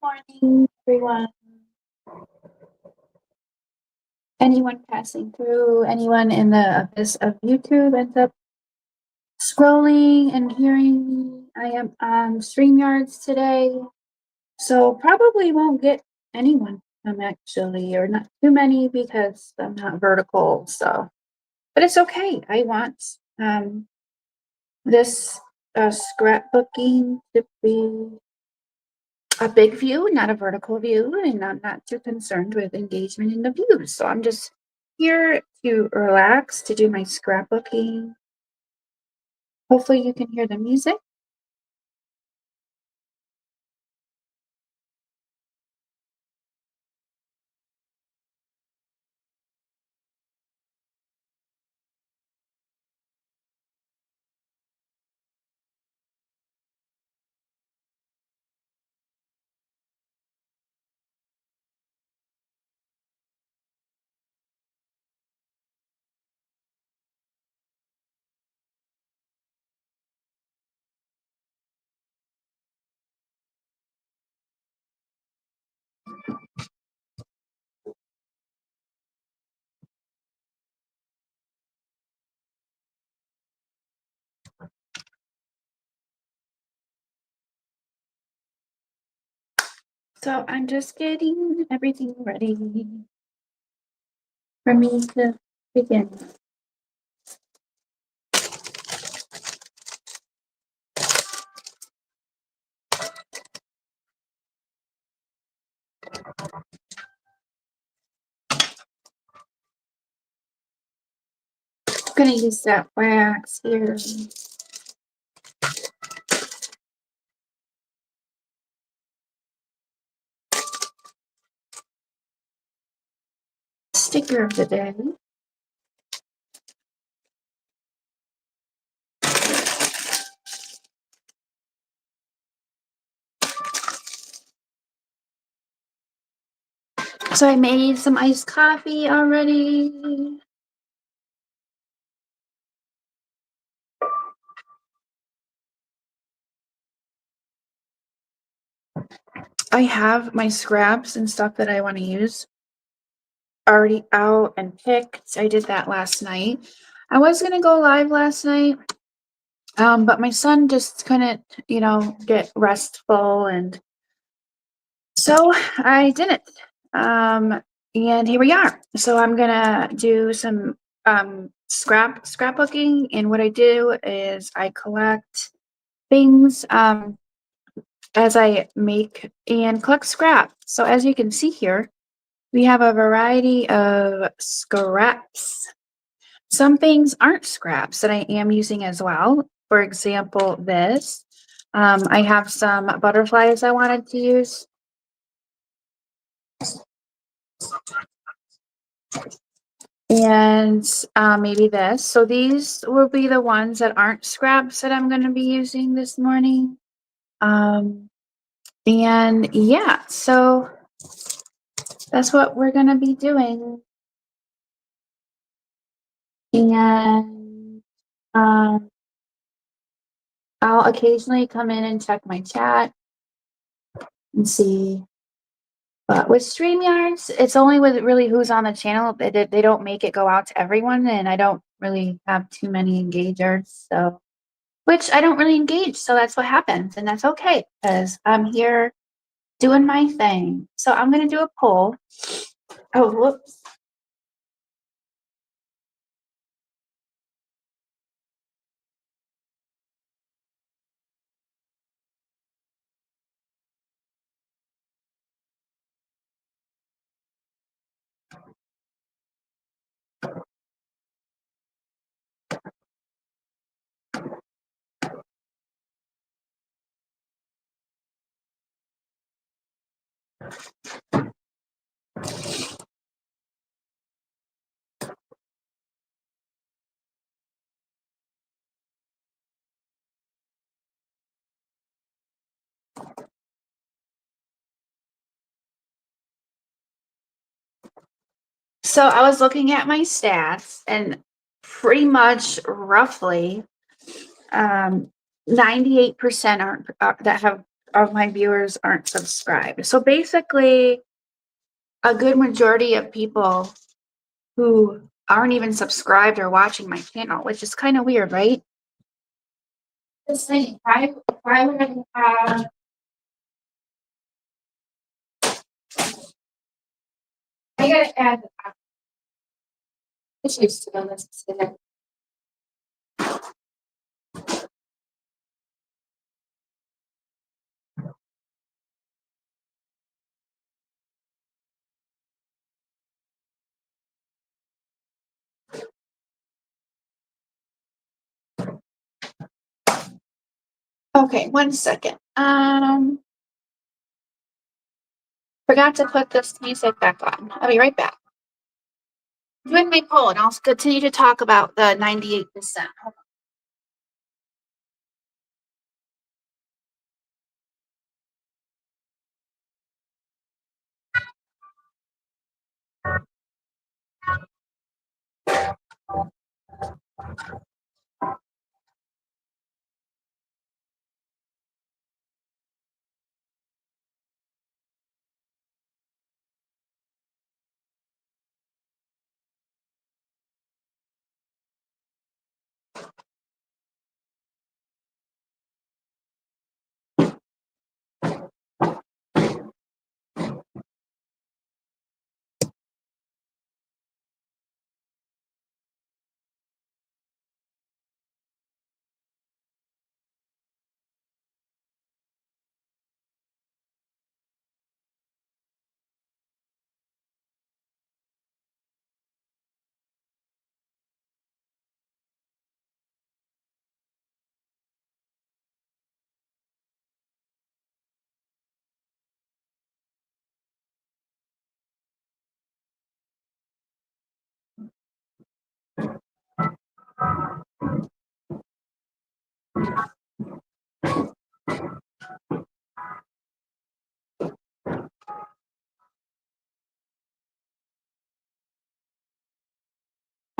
Morning, everyone. Anyone passing through, anyone in the abyss of YouTube ends up scrolling and hearing me. I am on StreamYards today, so probably won't get anyone actually, or not too many because I'm not vertical. So, but it's okay. I want this scrapbooking to be a big view, not a vertical view, and I'm not too concerned with engagement in the views. So I'm just here to relax, to do my scrapbooking. Hopefully you can hear the music. So I'm just getting everything ready for me to begin. I'm gonna use that wax here. Sticker of the day. So I made some iced coffee already. I have my scraps and stuff that I want to use already out and picked. I did that last night. I was gonna go live last night, but my son just couldn't, get restful, and so I didn't. And here we are. So I'm gonna do some scrapbooking, and what I do is I collect things as I make and collect scrap. So as you can see here, we have a variety of scraps. Some things aren't scraps that I am using as well. For example, this. I have some butterflies I wanted to use. And maybe this. So these will be the ones that aren't scraps that I'm going to be using this morning. And yeah, so that's what we're going to be doing. And I'll occasionally come in and check my chat and see. But with StreamYards, it's only with really who's on the channel. They don't make it go out to everyone, and I don't really have too many engagers. So, which I don't really engage. So that's what happens. And that's okay because I'm here doing my thing. So I'm going to do a poll. Oh, whoops. So I was looking at my stats, and pretty much roughly 98% aren't that have of my viewers aren't subscribed. So basically, a good majority of people who aren't even subscribed are watching my channel, which is kind of weird, right? Just saying, why would I have I gotta add issues to the list today. Okay, 1 second. Forgot to put this music back on. I'll be right back. Doing my poll, and I'll continue to talk about the 98%.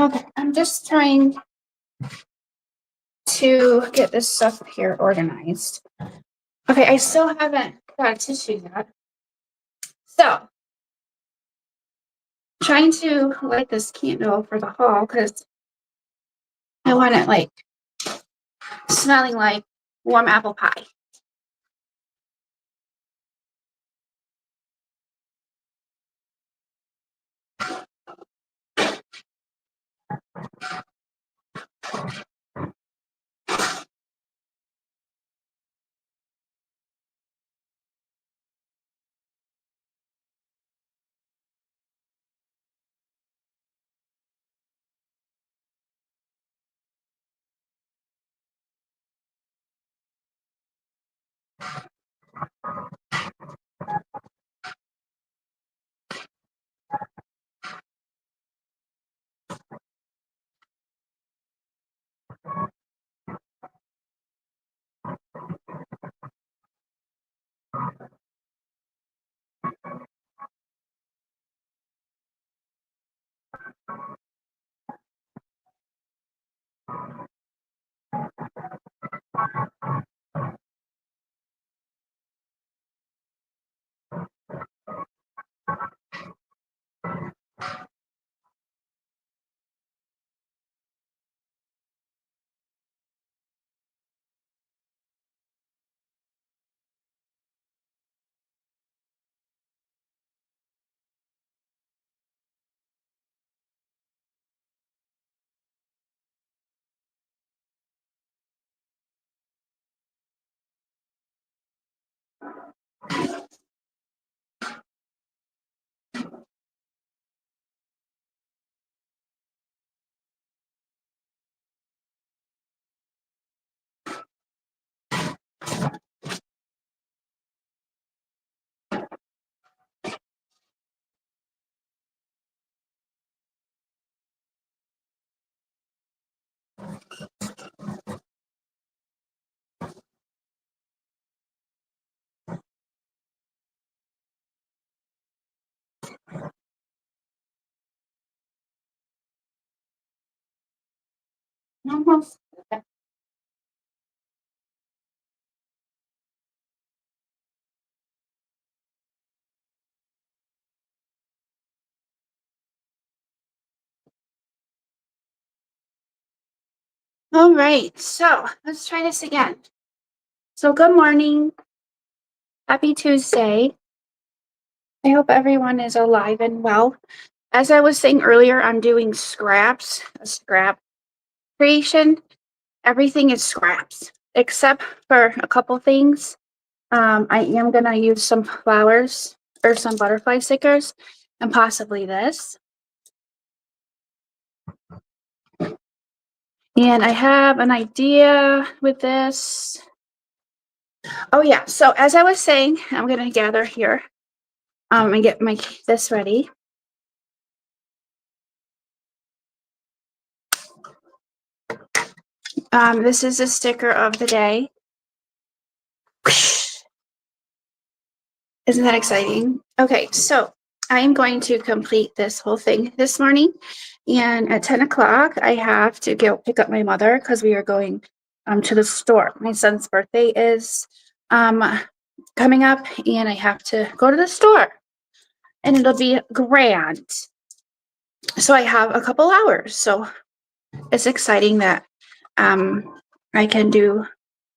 Okay, I'm just trying to get this stuff here organized. Okay, I still haven't got a tissue yet. So, trying to light this candle for the haul because I want it like smelling like warm apple pie. Almost. All right, so let's try this again. So good morning. Happy Tuesday. I hope everyone is alive and well. As I was saying earlier, I'm doing scraps, a scrap creation. Everything is scraps, except for a couple things. I am gonna use some flowers or some butterfly stickers and possibly this. And I have an idea with this. Oh yeah, so as I was saying, I'm gonna gather here and get this ready. This is a sticker of the day. Isn't that exciting? Okay, so I am going to complete this whole thing this morning. And at 10 o'clock, I have to go pick up my mother because we are going to the store. My son's birthday is coming up, and I have to go to the store. And it'll be grand. So I have a couple hours. So it's exciting that I can do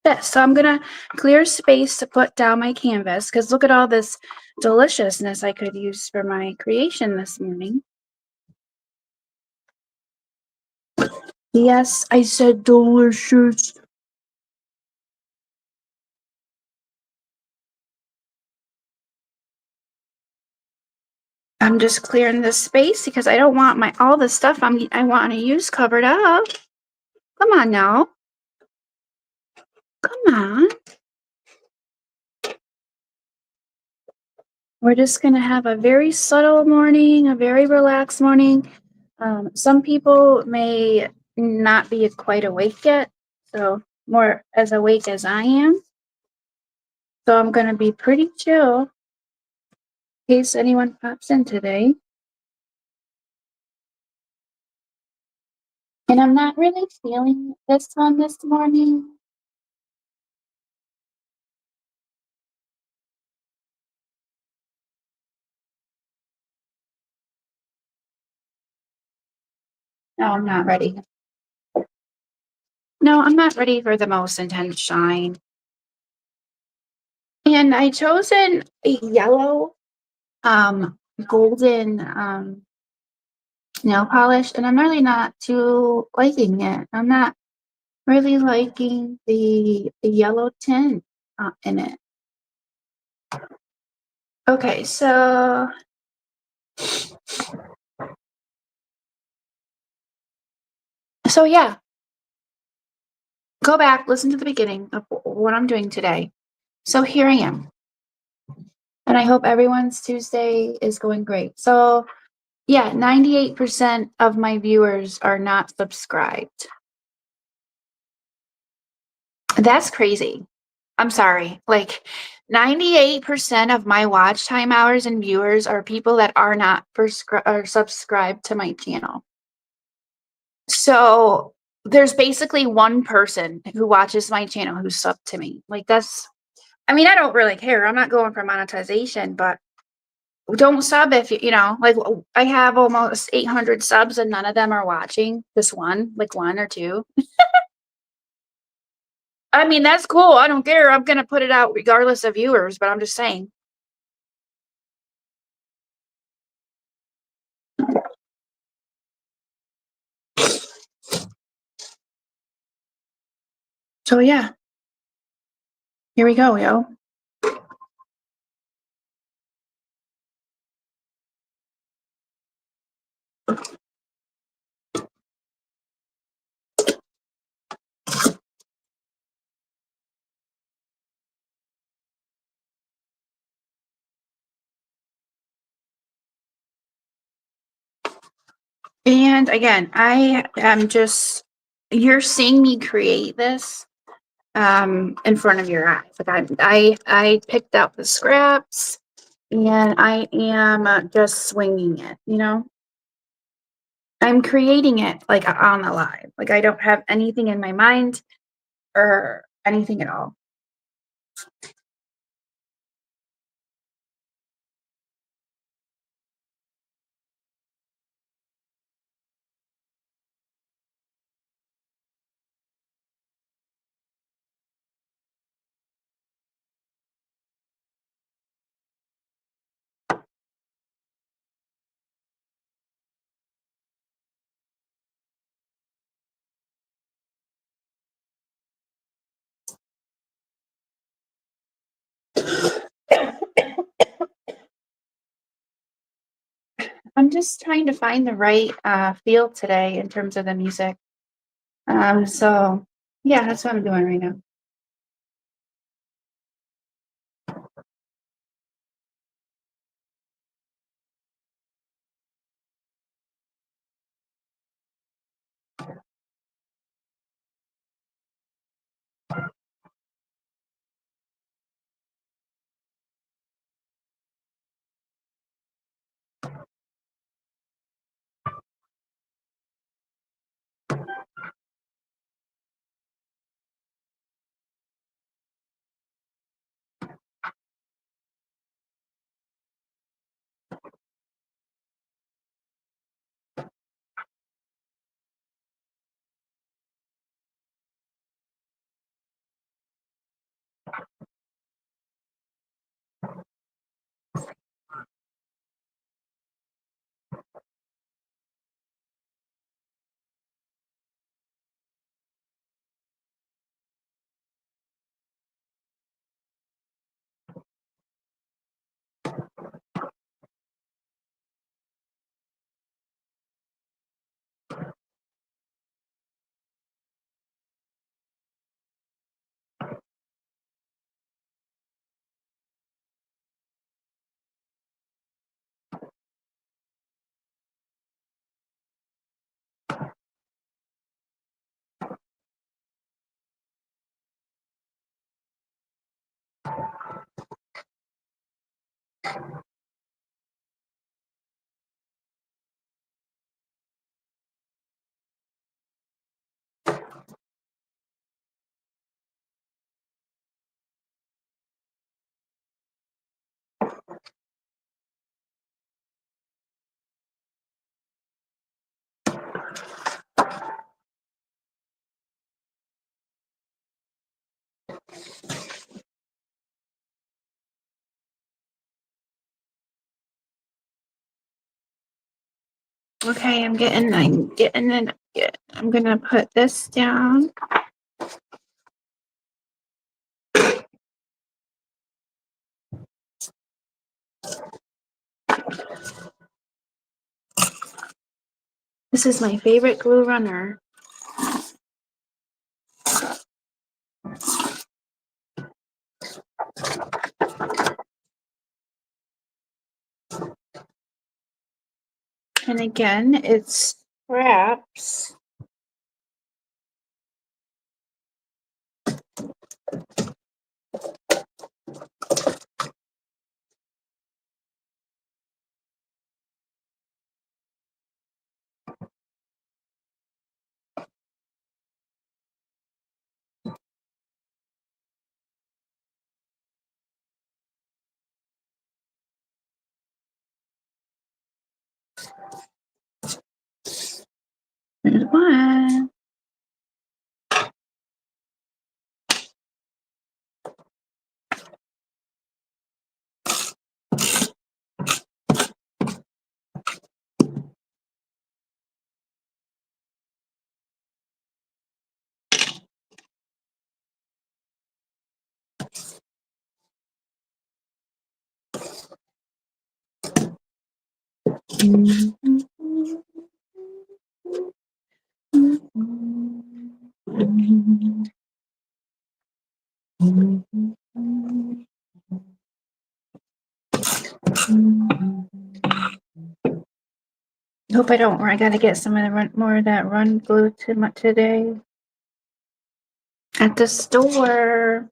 this. So I'm gonna clear space to put down my canvas because look at all this deliciousness I could use for my creation this morning. Yes, I said delicious. I'm just clearing this space because I don't want all the stuff I want to use covered up. Come on now. Come on. We're just gonna have a very subtle morning, a very relaxed morning. Some people may not be quite awake yet, so more as awake as I am. So I'm gonna be pretty chill in case anyone pops in today. And I'm not really feeling this one this morning. No, I'm not ready. No, I'm not ready for the most intense shine. And I chosen a yellow, golden, nail polish, and I'm really not too liking it. I'm not really liking the yellow tint in it. Okay, so yeah, go back, listen to the beginning of what I'm doing today. So here I am. And I hope everyone's Tuesday is going great. So yeah, 98% of my viewers are not subscribed. That's crazy. I'm sorry. Like 98% of my watch time hours and viewers are people that are not subscribed to my channel. So there's basically one person who watches my channel who's sub to me. Like I mean, I don't really care. I'm not going for monetization, but don't sub if you know, like I have almost 800 subs and none of them are watching. This one, like one or two. I mean, that's cool. I don't care. I'm gonna put it out regardless of viewers, but I'm just saying. So yeah, here we go, yo. And again, I am just you're seeing me create this in front of your eyes. Like I picked out the scraps and I am just swinging it, you know. I'm creating it like on the live. Like I don't have anything in my mind or anything at all. I'm just trying to find the right feel today in terms of the music. So yeah, that's what I'm doing right now. Okay, I'm getting it. I'm gonna put this down. This is my favorite glue runner. And again, it's scraps. There's one. Hope I don't. I gotta get some of the more of that run glue today at the store.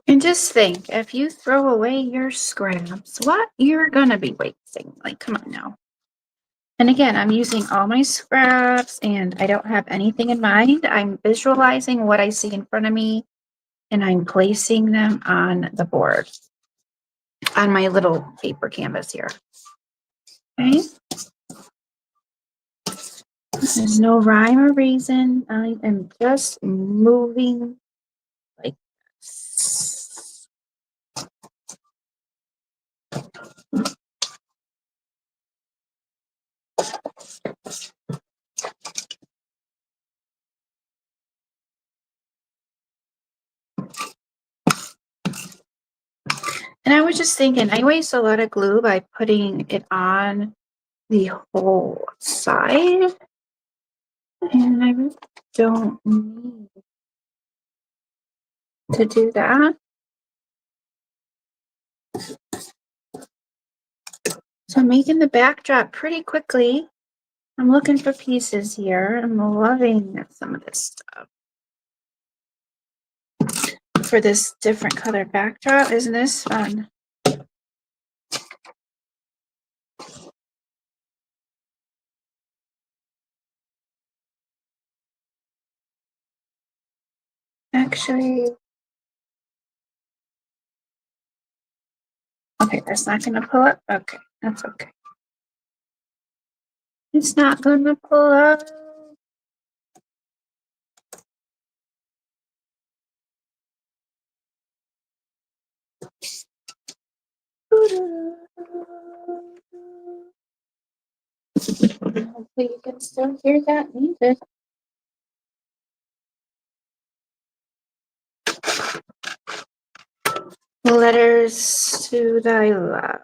And just think, if you throw away your scraps, what you're gonna be wasting? Like, come on now. And again, I'm using all my scraps and I don't have anything in mind. I'm visualizing what I see in front of me and I'm placing them on the board on my little paper canvas here. Okay. There's no rhyme or reason. I am just moving like this. And I was just thinking, I waste a lot of glue by putting it on the whole side. And I really don't need to do that. So I'm making the backdrop pretty quickly. I'm looking for pieces here. I'm loving some of this stuff. For this different color backdrop, isn't this fun? Actually, okay, that's not gonna pull up. Okay, that's okay. It's not gonna pull up. Hopefully you can still hear that music. Letters to thy love.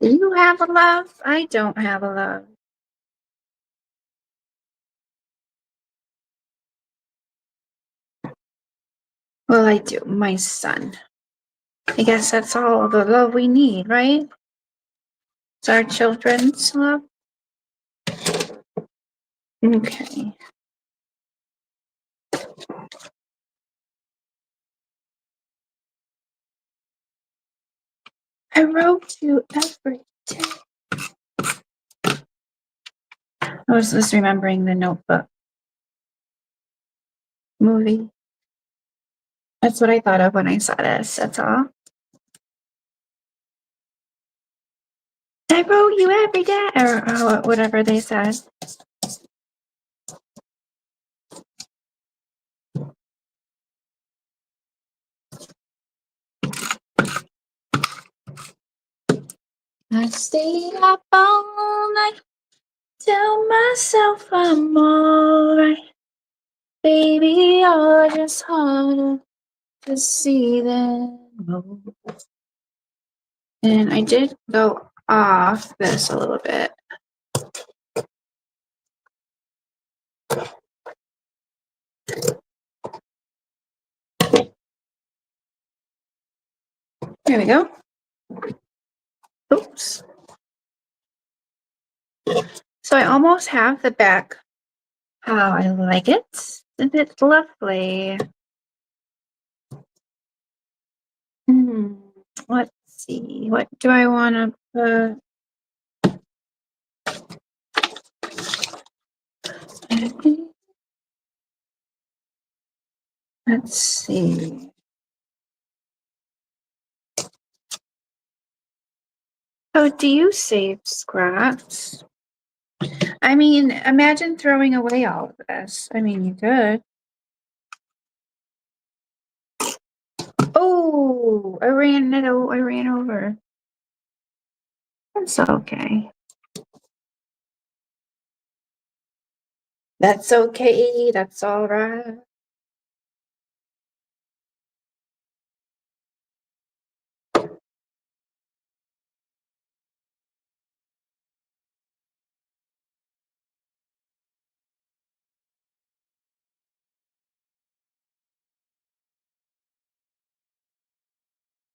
Do you have a love? I don't have a love. Well, I do. My son. I guess that's all the love we need, right? It's our children's love. Okay. I wrote you every day. I was just remembering the Notebook movie. That's what I thought of when I saw this. That's all. I wrote you every day, or whatever they said. I stayed up all night, tell myself I'm alright. Baby, you're just harder to see than most. And I did go off this a little bit. There we go. Oops. So I almost have the back. How I like it. Isn't it lovely? Let's see. What do I want to put? Let's see. Oh, do you save scraps? I mean, imagine throwing away all of this. I mean, you could. Oh, I ran over. That's okay. That's okay. That's all right.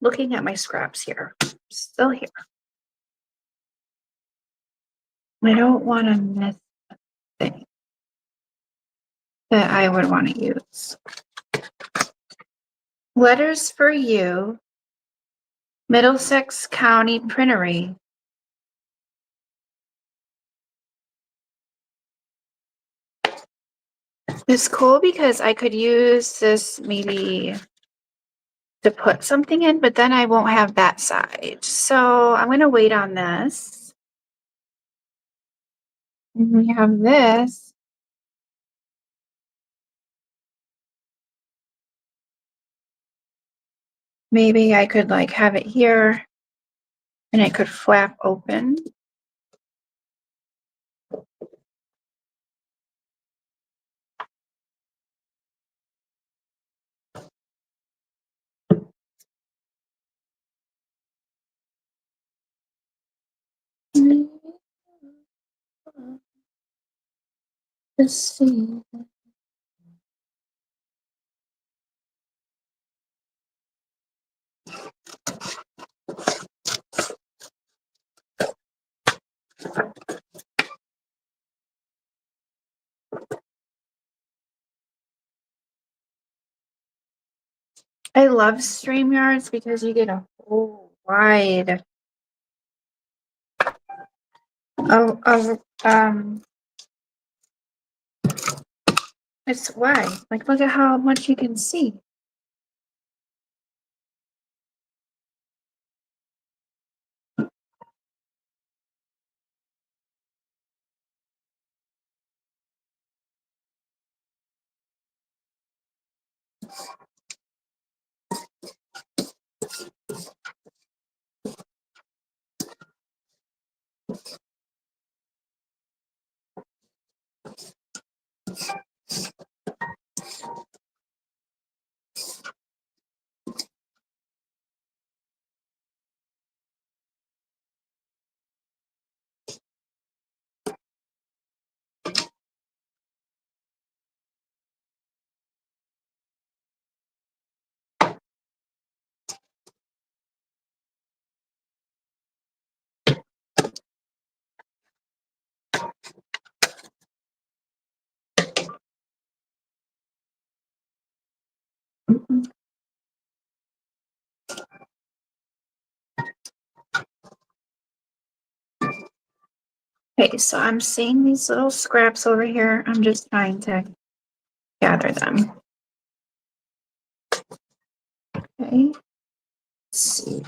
Looking at my scraps here. Still here. I don't want to miss a thing that I would want to use. Letters for you, Middlesex County Printery. It's cool because I could use this maybe to put something in, but then I won't have that side. So I'm gonna wait on this. And we have this. Maybe I could like have it here and it could flap open. Let's see. I love StreamYards because you get a whole wide of it's wide. Like look at how much you can see. Okay, so I'm seeing these little scraps over here. I'm just trying to gather them. Okay. Let's see.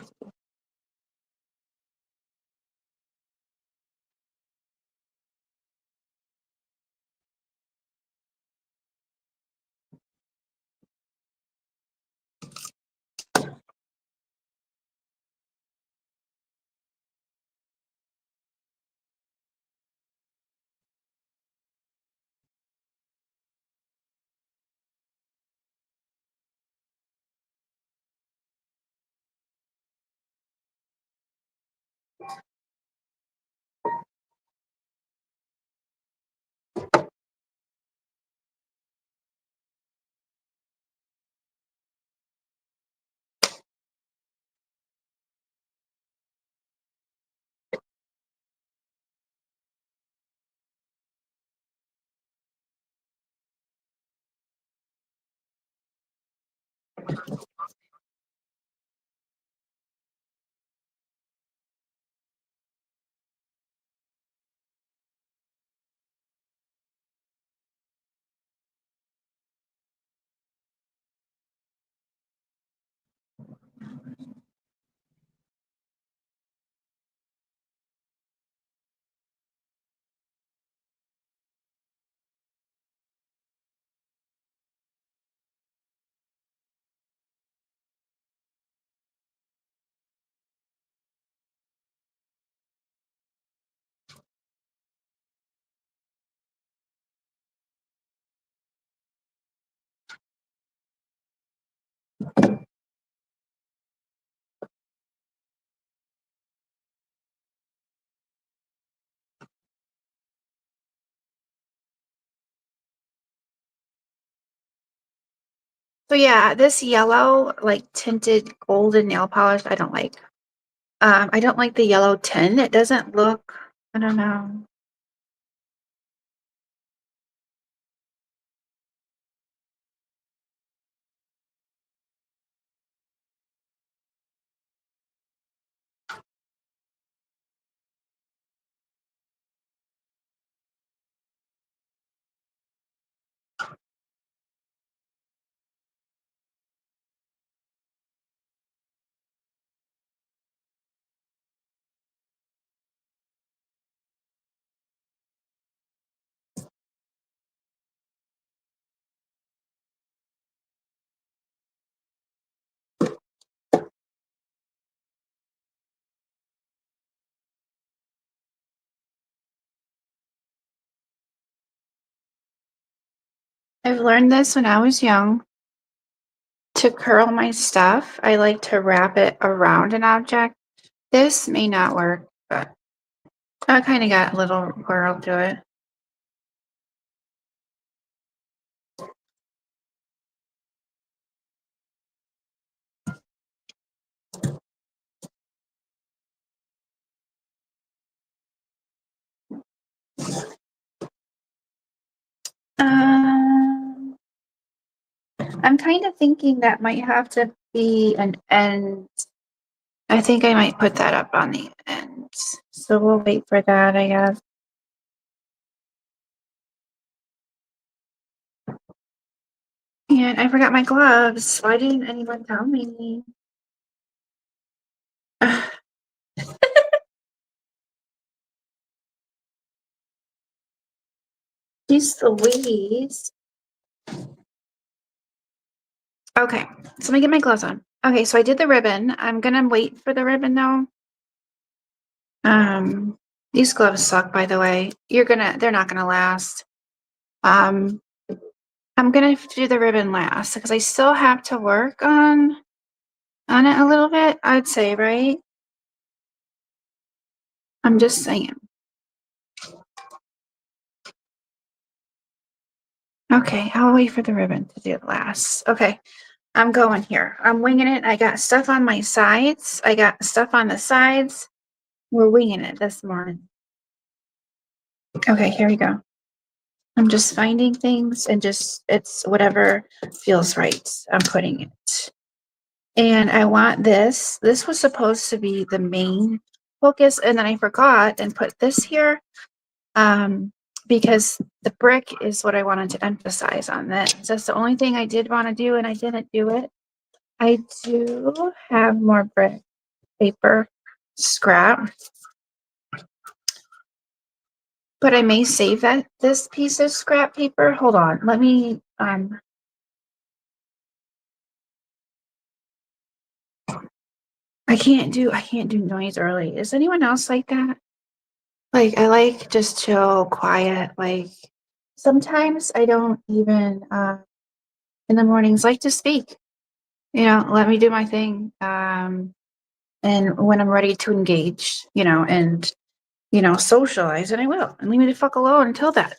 So yeah, this yellow, like tinted golden nail polish, I don't like. I don't like the yellow tin. It doesn't look, I don't know. I've learned this when I was young. To curl my stuff, I like to wrap it around an object. This may not work, but I kind of got a little whirl to it. Um, I'm kind of thinking that might have to be an end. I think I might put that up on the end. So we'll wait for that, I guess. And I forgot my gloves. Why didn't anyone tell me? Jeez Louise. Okay, so let me get my gloves on. Okay, so I did the ribbon. I'm gonna wait for the ribbon though. These gloves suck, by the way. They're not gonna last. Um, I'm gonna do the ribbon last because I still have to work on it a little bit, I'd say, right? I'm just saying. Okay, I'll wait for the ribbon to do it last. Okay, I'm going here. I'm winging it. I got stuff on my sides. I got stuff on the sides. We're winging it this morning. Okay, here we go. I'm just finding things and it's whatever feels right. I'm putting it. And I want this. This was supposed to be the main focus, and then I forgot and put this here because the brick is what I wanted to emphasize on this. That's the only thing I did want to do, and I didn't do it. I do have more brick paper scrap, but I may save this piece of scrap paper. Hold on, let me I can't do noise early. Is anyone else like that? Like I like just chill, quiet. Like sometimes I don't even in the mornings like to speak. Let me do my thing. And when I'm ready to engage, and socialize, and I will. And leave me the fuck alone until that.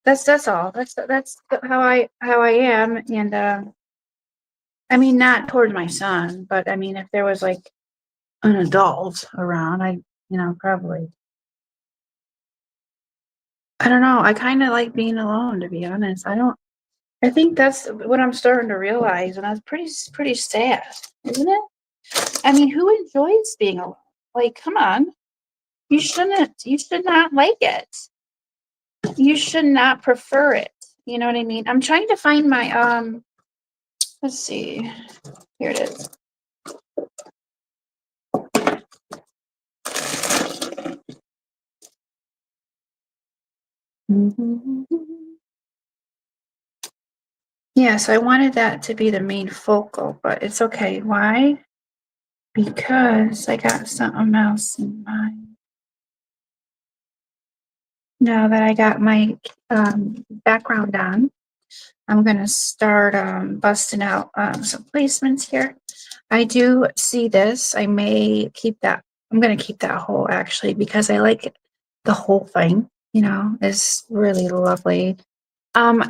That's all. That's how I am. And I mean not towards my son, but I mean if there was like an adult around, probably. I don't know. I kind of like being alone, to be honest. I think that's what I'm starting to realize, and that's pretty sad, isn't it? I mean, who enjoys being alone? Like, come on. You shouldn't. You should not like it. You should not prefer it. You know what I mean? I'm trying to find my let's see. Here it is. Yeah, so I wanted that to be the main focal, but it's okay. Why? Because I got something else in mind. Now that I got my background on, I'm going to start busting out some placements here. I do see this. I may keep that. I'm going to keep that whole actually because I like the whole thing, is really lovely.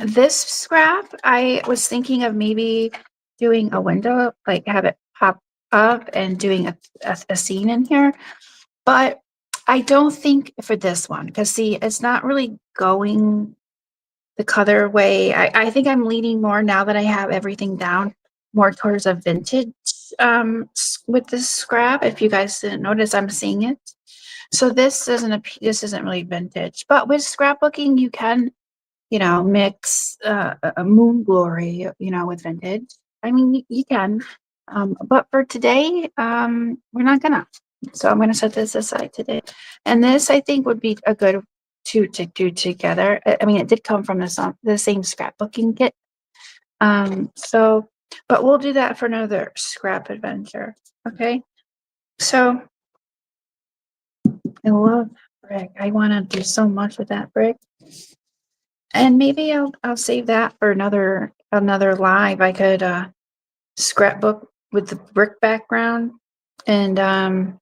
This scrap, I was thinking of maybe doing a window, like have it pop up and doing a scene in here. But I don't think for this one, because see, it's not really going the color way. I think I'm leaning more now that I have everything down more towards a vintage with this scrap. If you guys didn't notice, I'm seeing it. So this isn't really vintage, but with scrapbooking, you can, mix a moon glory, with vintage. I mean, you can, but for today, we're not gonna. So I'm gonna set this aside today, and this I think would be a good two to do together. I mean, it did come from the same scrapbooking kit. So, but we'll do that for another scrap adventure. Okay. So I love brick. I want to do so much with that brick. And maybe I'll save that for another live. I could scrapbook with the brick background and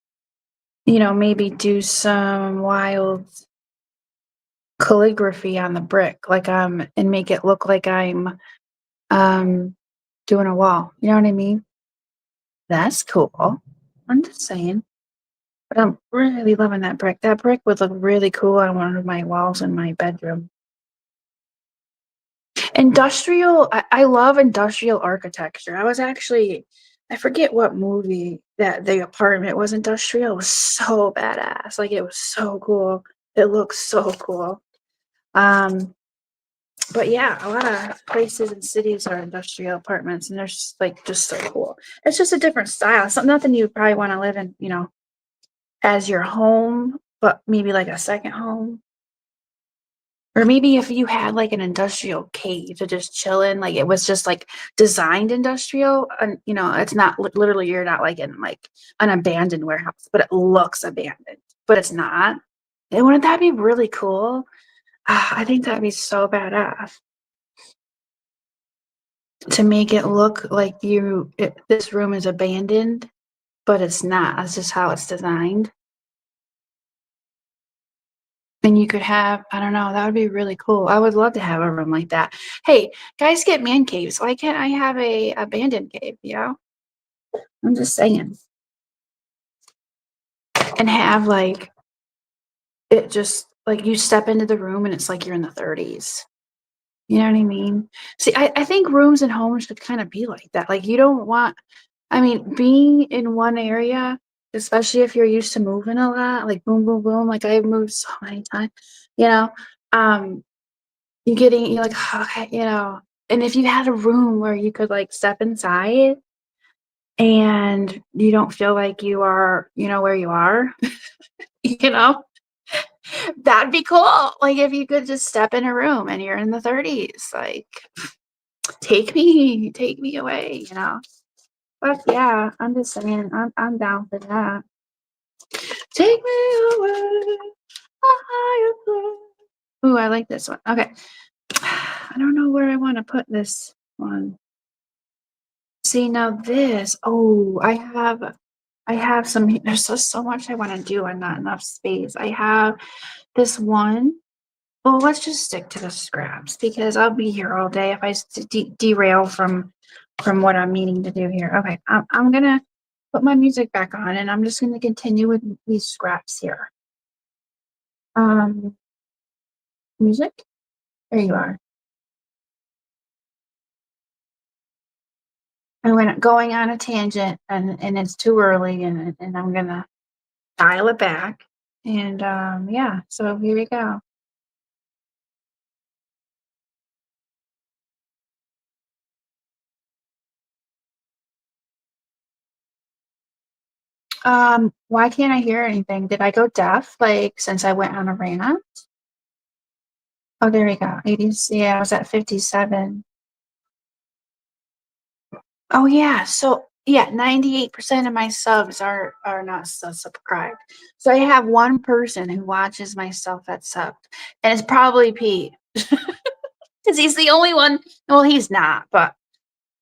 maybe do some wild calligraphy on the brick, like and make it look like I'm doing a wall. You know what I mean? That's cool. I'm just saying. But I'm really loving that brick. That brick would look really cool on one of my walls in my bedroom. Industrial, I love industrial architecture. I forget what movie that the apartment was industrial. It was so badass. Like it was so cool. It looks so cool. Um, but yeah, a lot of places and cities are industrial apartments and they're just so cool. It's just a different style. It's nothing you probably want to live in, as your home, but maybe like a second home. Or maybe if you had like an industrial cave to just chill in, like it was just like designed industrial, and it's not literally you're not like in like an abandoned warehouse, but it looks abandoned, but it's not. And wouldn't that be really cool? I think that'd be so badass to make it look like this room is abandoned, but it's not. That's just how it's designed. And you could have, I don't know, that would be really cool. I would love to have a room like that. Hey, guys get man caves. Why can't I have a abandoned cave? I'm just saying. And have like it just like you step into the room and it's like you're in the 30s. You know what I mean? See, I think rooms and homes should kind of be like that. Like you don't want, I mean, being in one area, especially if you're used to moving a lot, like boom, boom, boom, like I've moved so many times, you know, um, you're like, okay, and if you had a room where you could like step inside and you don't feel like you are, where you are, you know, that'd be cool. Like if you could just step in a room and you're in the 30s, like take me away. But yeah, I'm just saying, I'm down for that. Take me away, a higher place. Ooh, I like this one. Okay. I don't know where I want to put this one. See now this. Oh, I have there's just so much I want to do and not enough space. I have this one. Well, let's just stick to the scraps because I'll be here all day if I derail from what I'm meaning to do here. Okay, I'm gonna put my music back on and I'm just gonna continue with these scraps here. Um, music. There you are. I went going on a tangent and it's too early and I'm gonna dial it back. And yeah, so here we go. Why can't I hear anything? Did I go deaf, like, since I went on a rant? Oh, there we go. 80s, yeah, I was at 57. Oh, yeah, so, yeah, 98% of my subs are not subscribed. So I have one person who watches my stuff that's subbed, and it's probably Pete. Because he's the only one. Well, he's not, but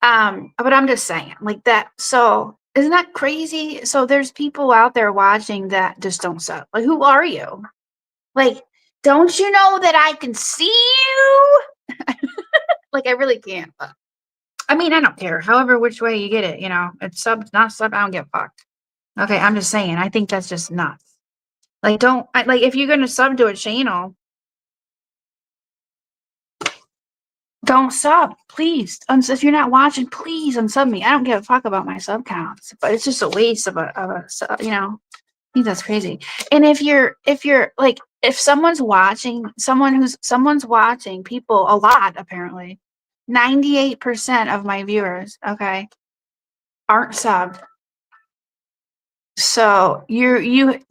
I'm just saying, like that. So isn't that crazy? So there's people out there watching that just don't sub. Like, who are you? Like, don't you know that I can see you? Like, I really can't. But I mean, I don't care. However, which way you get it, it's sub, not sub. I don't give a fuck. Okay, I'm just saying. I think that's just nuts. Like, like if you're gonna sub to a channel, don't sub, please. If you're not watching, please unsub me. I don't give a fuck about my sub counts, but it's just a waste of a sub, I think that's crazy. And if you're like, if someone's watching, someone's watching people a lot, apparently, 98% of my viewers, okay, aren't subbed. So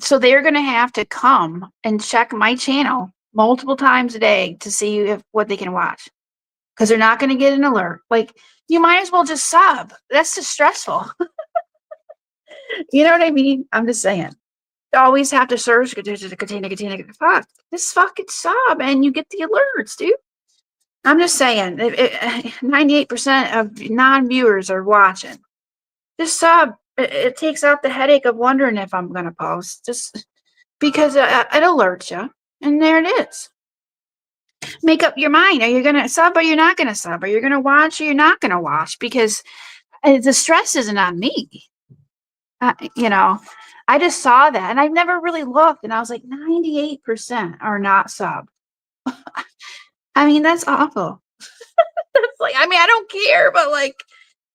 so they're gonna have to come and check my channel multiple times a day to see if what they can watch. Because they're not gonna get an alert. Like, you might as well just sub. That's just stressful. You know what I mean? I'm just saying. Always have to search, continue. Fuck, this fucking sub, and you get the alerts, dude. I'm just saying, 98% of non-viewers are watching. Just sub. It takes out the headache of wondering if I'm going to post. Just because it alerts you. And there it is. Make up your mind. Are you going to sub or you're not going to sub? Are you going to watch or you're not going to watch? Because the stress isn't on me. You know, I just saw that and I've never really looked and I was like, 98% are not sub. I mean, that's awful. That's like, I mean, I don't care, but like,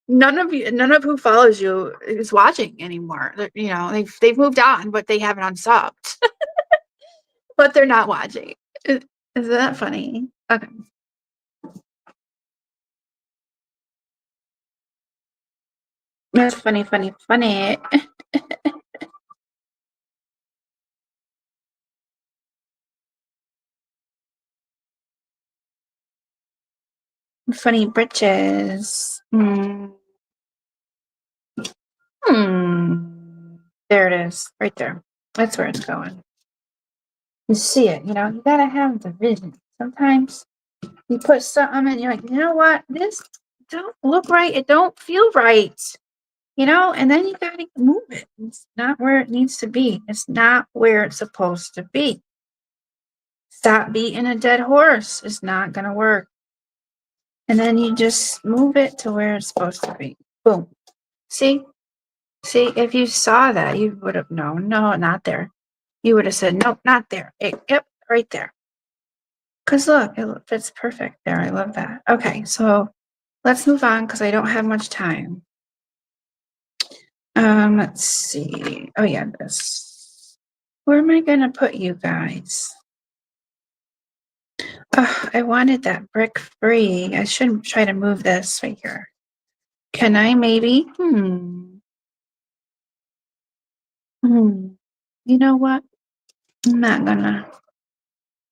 none of who follows you is watching anymore. You know, they've moved on, but they haven't unsubbed. But they're not watching. Is that funny? Okay. That's funny, funny, funny. Funny britches. There it is, right there. That's where it's going. You see it, you know, you gotta have the vision. Sometimes you put something and you're like, you know what? This don't look right. It don't feel right. You know, and then you gotta move it. It's not where it needs to be. It's not where it's supposed to be. Stop beating a dead horse. It's not gonna work. And then you just move it to where it's supposed to be. Boom. See? See, if you saw that, you would have known. No, not there. You would have said, nope, not there. Yep, right there. Because look, it fits perfect there. I love that. Okay, so let's move on because I don't have much time. Let's see. Oh yeah, this. Where am I gonna put you guys? I wanted that brick free. I should try to move this right here. Can I maybe? You know what? I'm not gonna.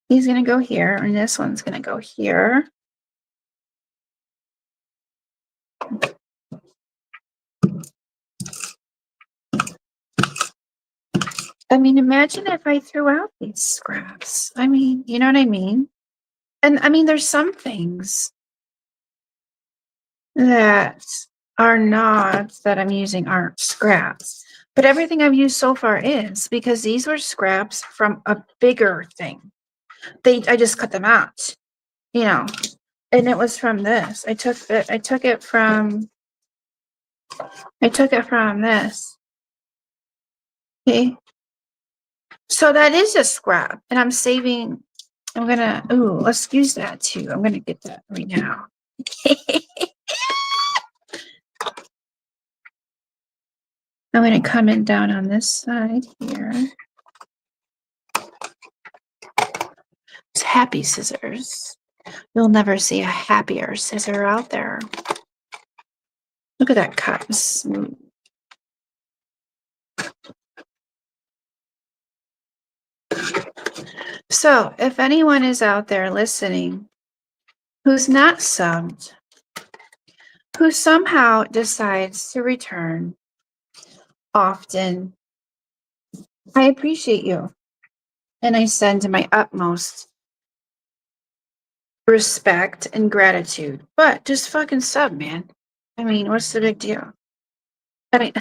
He's gonna go here, and this one's gonna go here. I mean, imagine if I threw out these scraps. I mean, you know what I mean? And I mean, there's some things that are not that I'm using aren't scraps, but everything I've used so far is because these were scraps from a bigger thing. I just cut them out, you know, and it was from this. I took it from this. Okay. So that is a scrap, and I'm saving. Let's use that too. I'm gonna get that right now. I'm gonna come in down on this side here. It's happy scissors. You'll never see a happier scissor out there. Look at that cut. Smooth. So if anyone is out there listening who's not subbed, who somehow decides to return often, I appreciate you. And I send my utmost respect and gratitude. But just fucking sub, man. I mean, what's the big deal? I mean,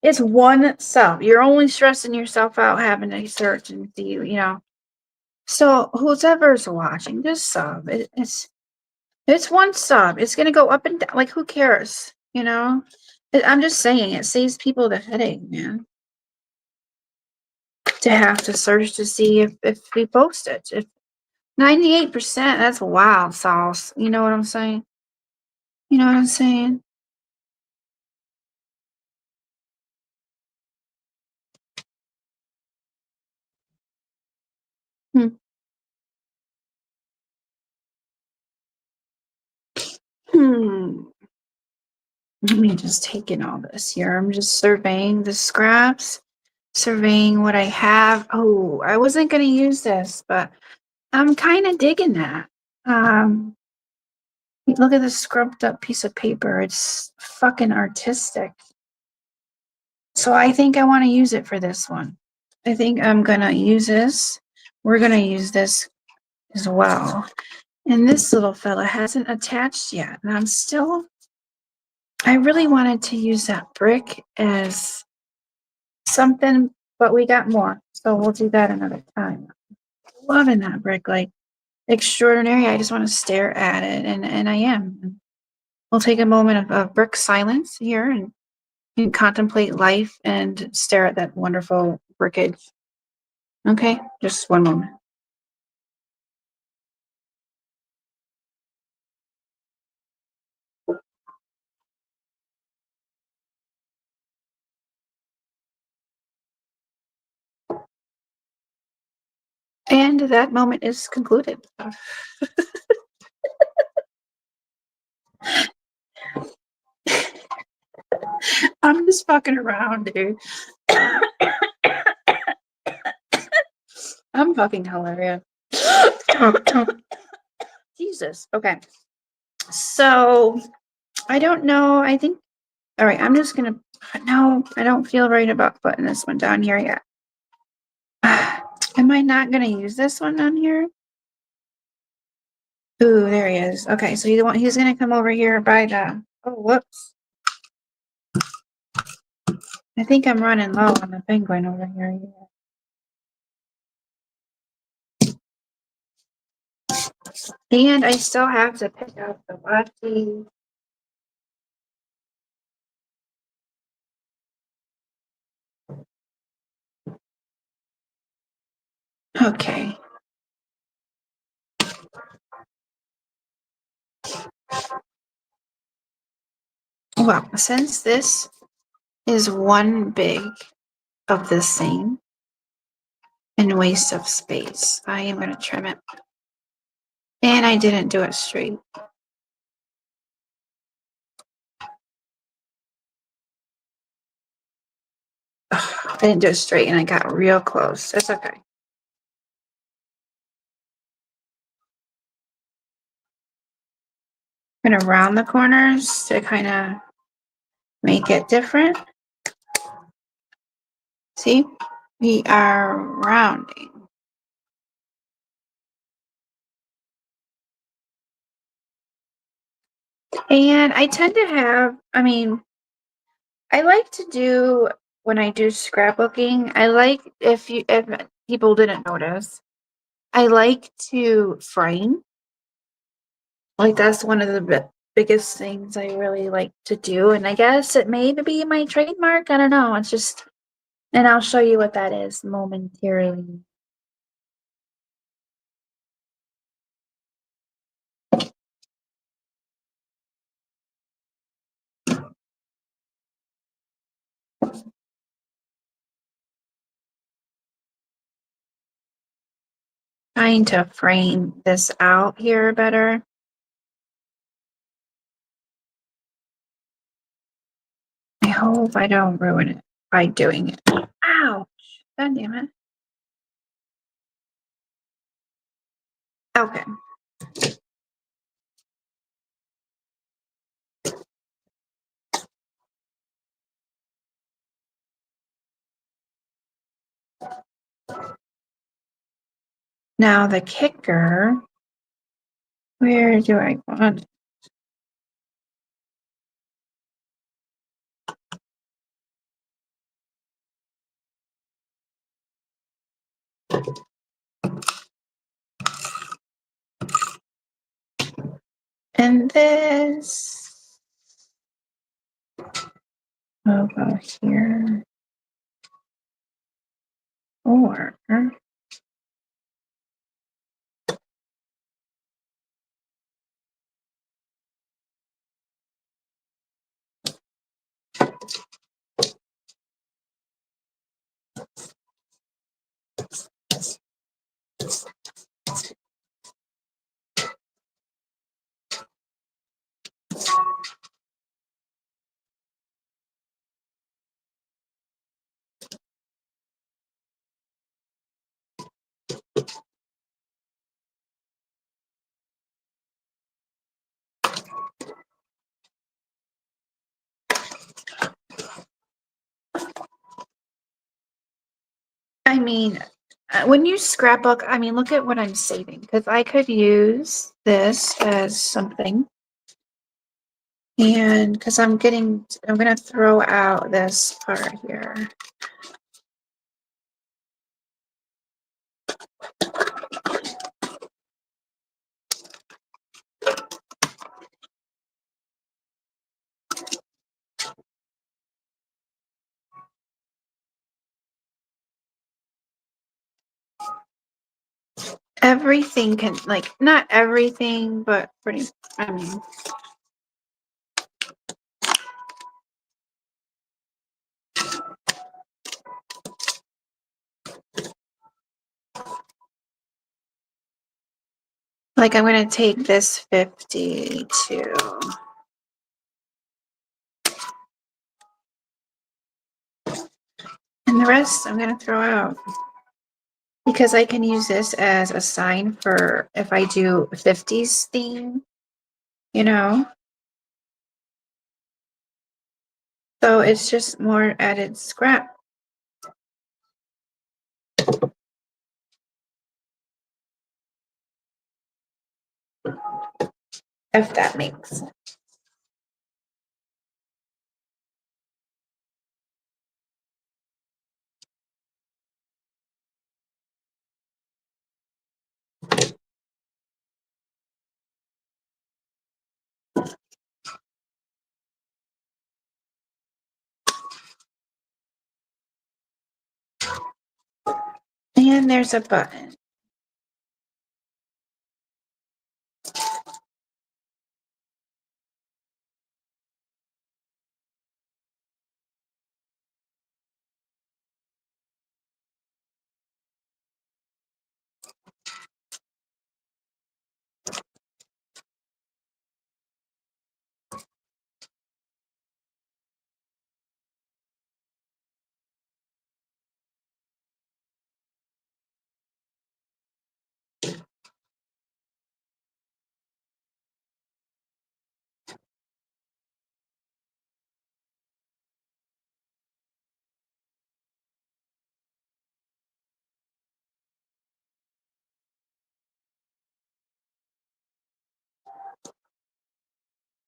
it's one sub. You're only stressing yourself out having to search and see, you know. So whoever's watching, just sub. It's one sub. It's gonna go up and down. Like, who cares? You know? I'm just saying, it saves people the headache, man. To have to search to see if we post it. If 98%, that's wild sauce. You know what I'm saying? You know what I'm saying? Hmm. Let me just take in all this here. I'm just surveying the scraps, surveying what I have. Oh, I wasn't going to use this, but I'm kind of digging that. Look at this scrubbed up piece of paper. It's fucking artistic. So I think I want to use it for this one. I think I'm going to use this. We're going to use this as well. And this little fella hasn't attached yet. And I really wanted to use that brick as something, but we got more. So we'll do that another time. Loving that brick, like extraordinary. I just want to stare at it, and I am. We'll take a moment of brick silence here and contemplate life and stare at that wonderful brickage. Okay, just one moment. And that moment is concluded. I'm just fucking around, dude. I'm fucking hilarious. Jesus. Okay. So I don't know. I think, all right, I'm just gonna, no, I don't feel right about putting this one down here yet. Am I not gonna use this one on here? Ooh, there he is. Okay, so he's gonna come over here by the, oh, whoops. I think I'm running low on the penguin over here. And I still have to pick up the Lottie. Okay. Well, since this is one big of the same and waste of space, I am going to trim it. And I didn't do it straight. I didn't do it straight and I got real close. That's okay. I'm going to round the corners to kind of make it different. See, we are rounding. And I tend to have, I like to do, when I do scrapbooking, I like, if people didn't notice, I like to frame. Like that's one of the biggest things I really like to do. And I guess it may be my trademark. I don't know. It's just, and I'll show you what that is momentarily. Trying to frame this out here better. I hope I don't ruin it by doing it. Ouch. God damn it. Okay. Now the kicker, where do I want? And this will go here. Or when you scrapbook, I mean, look at what I'm saving, because I could use this as something. And because I'm going to throw out this part here. Everything can, like, not everything, but pretty, I mean. Like, I'm going to take this 52. And the rest I'm going to throw out. Because I can use this as a sign for if I do 50s theme, you know? So it's just more added scrap. If that makes sense. And there's a button.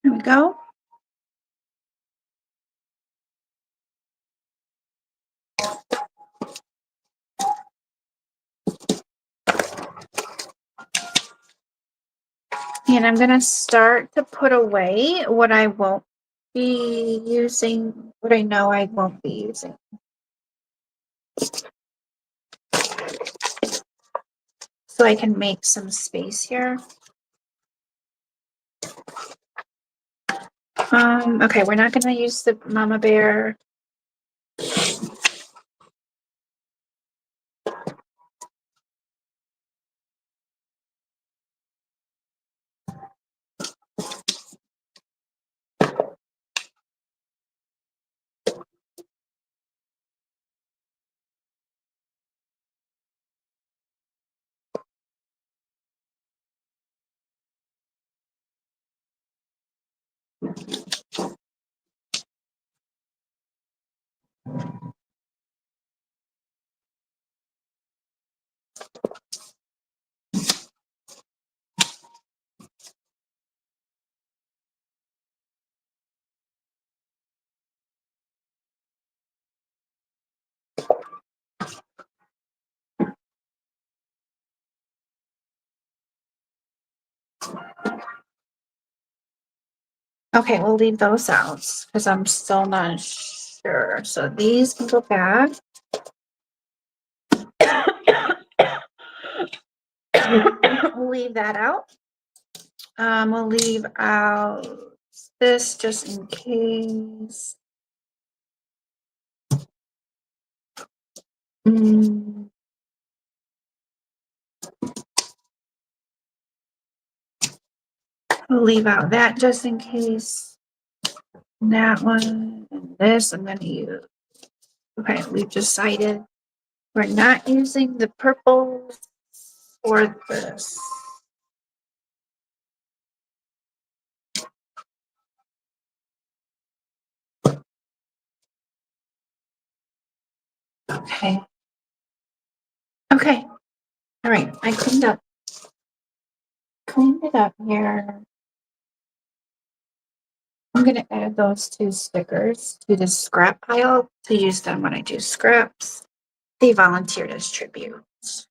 There we go. And I'm going to start to put away what I won't be using, what I know I won't be using. So I can make some space here. Okay, we're not going to use the Mama Bear. Okay, we'll leave those out because I'm still not sure. So these can go back. We'll leave that out. We'll leave out this just in case. We'll leave out that just in case. That one and this I'm going to use. Okay, we've decided we're not using the purple or this. Okay. Okay. All right. I cleaned it up here. I'm going to add those two stickers to the scrap pile to use them when I do scraps. They volunteered as tributes.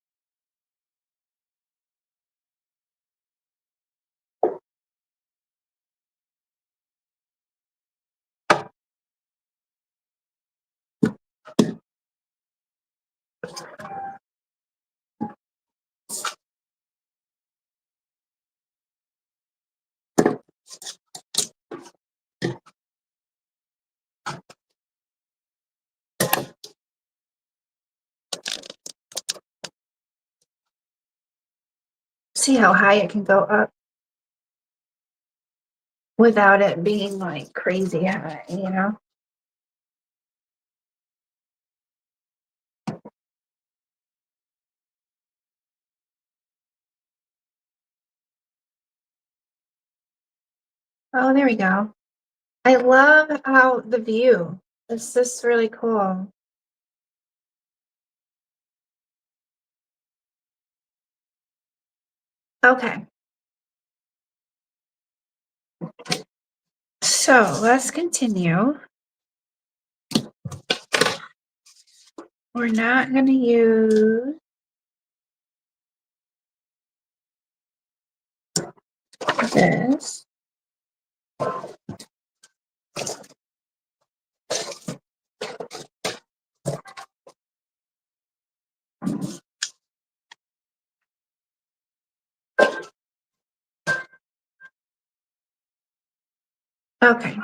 See how high it can go up without it being like crazy high, you know? Oh, there we go. I love how the view. It's just really cool. Okay. So let's continue. We're not going to use this. Okay.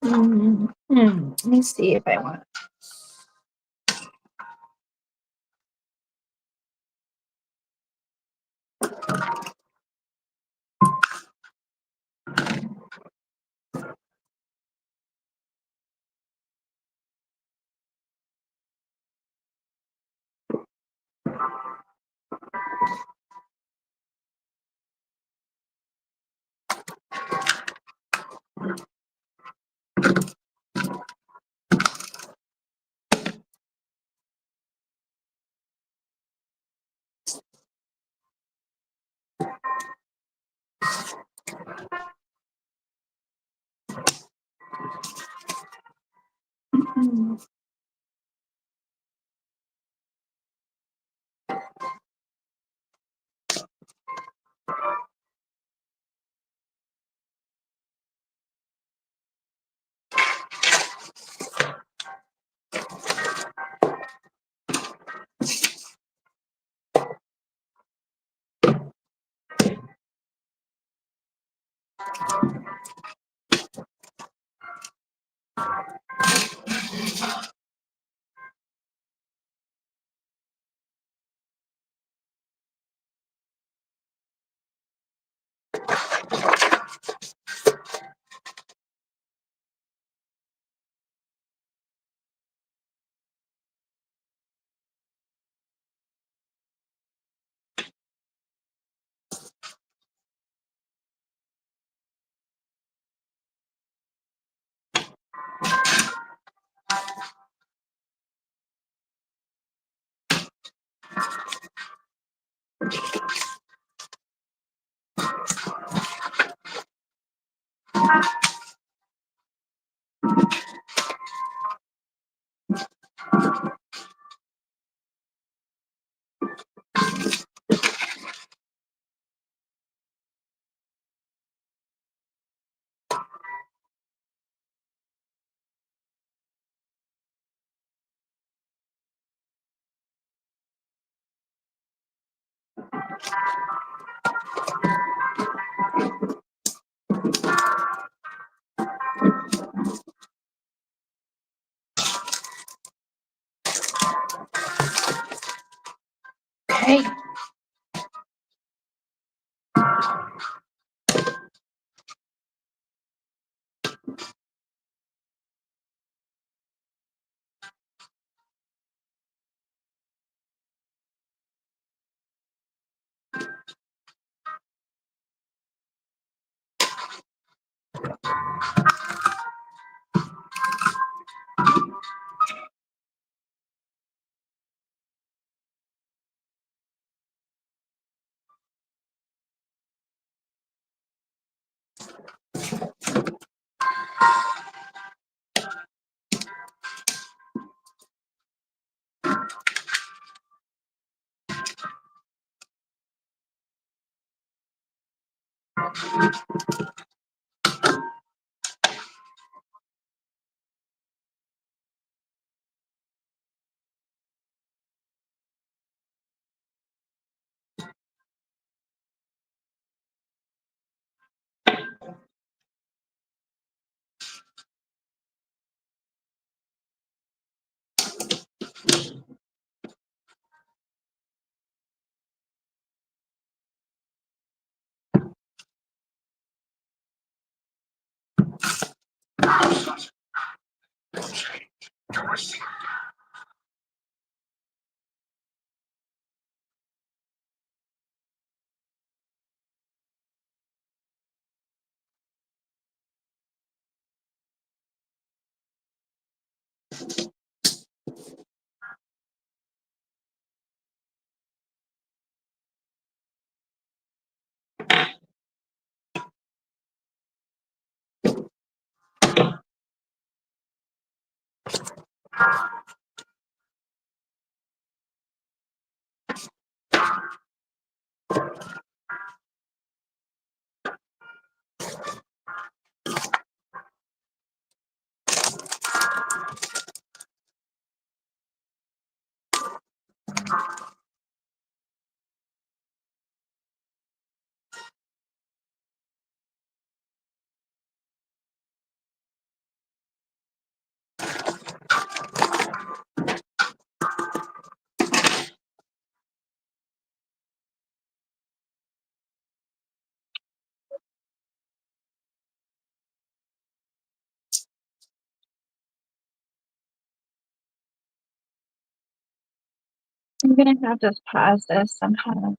Let me see if I want. Okay. I'm gonna have to pause this somehow.